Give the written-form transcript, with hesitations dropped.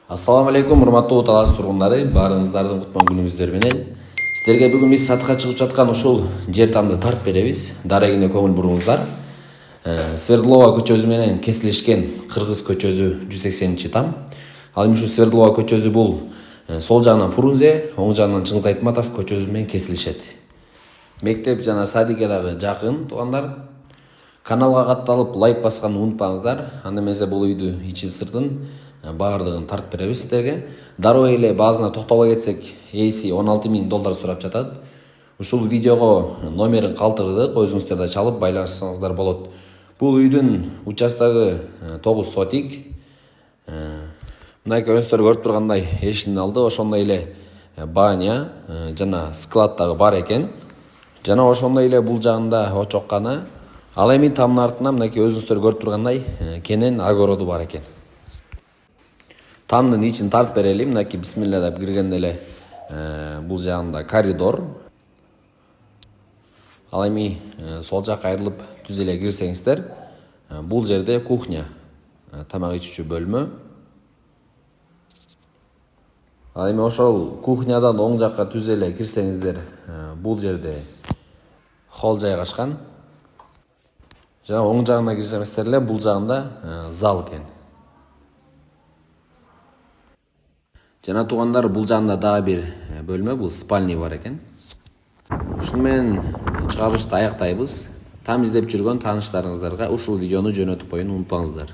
Ассаламу алейкум, урматтуу Талас тургундары, баарыңыздардын кутман күнүңүздөр менен. Сиздерге бүгүн биз сатыкка чыгып жаткан ушул жер тамды тартып беребиз. Дарегине көңүл буруңуздар. Свердлова көчөсү менен кесилишкен Кыргыз көчөсү 180-там. Ал эми ушу Свердлова көчөсү бул сол жагынан Фрунзе, оң жагынан Чыңгыз Айтматов көчөсү менен кесилишет. Мектеп жана садикке дагы жакын туугандар. Каналга катталып лайк басканды унутпаңыздар. Анда эмесе бул үйдү ичи сыртын баардыгын тартып беребиз сиздерге. Дароо эле баазына токтоло кетсек, эйси $16,000 сурап жатат. Ушул видеого номерин калтырдык, өзүңүздөр да чалып байланышсаңыздар болот. Бул үйдүн участогу 9 сотик. Мындай көздөр көрүп тургандай эшиктин алды, ошондой эле баня жана склад дагы бар экен. Жана ошондой эле бул жагында очоккана. Ал эми тамдын артына мынакей өзүңүздөр көрүп тургандай кенен огороду бар экен. Тамдын ичин тартып берели. Мынакей бисмилла деп киргенде эле бул жагында коридор. Ал эми сол жакка айрылып түз эле кирсеңиздер, бул жерде кухня, тамак ичүүчү бөлмө. Ал эми ошол кухнядан оң жакка түз эле кирсеңиздер, бул жерде холл жайгашкан. Жана оң жагына кирсеңиздер эле бул жагында зал экен. Жана туугандар, бул жагында дагы бир бөлмө, бул спальня бар экен. Ушуну менен чыгарылышты аяктайбыз. Там издеп жүргөн тааныштарыңыздарга ушул видеону жөнөтүп коюуну унутпаңыздар.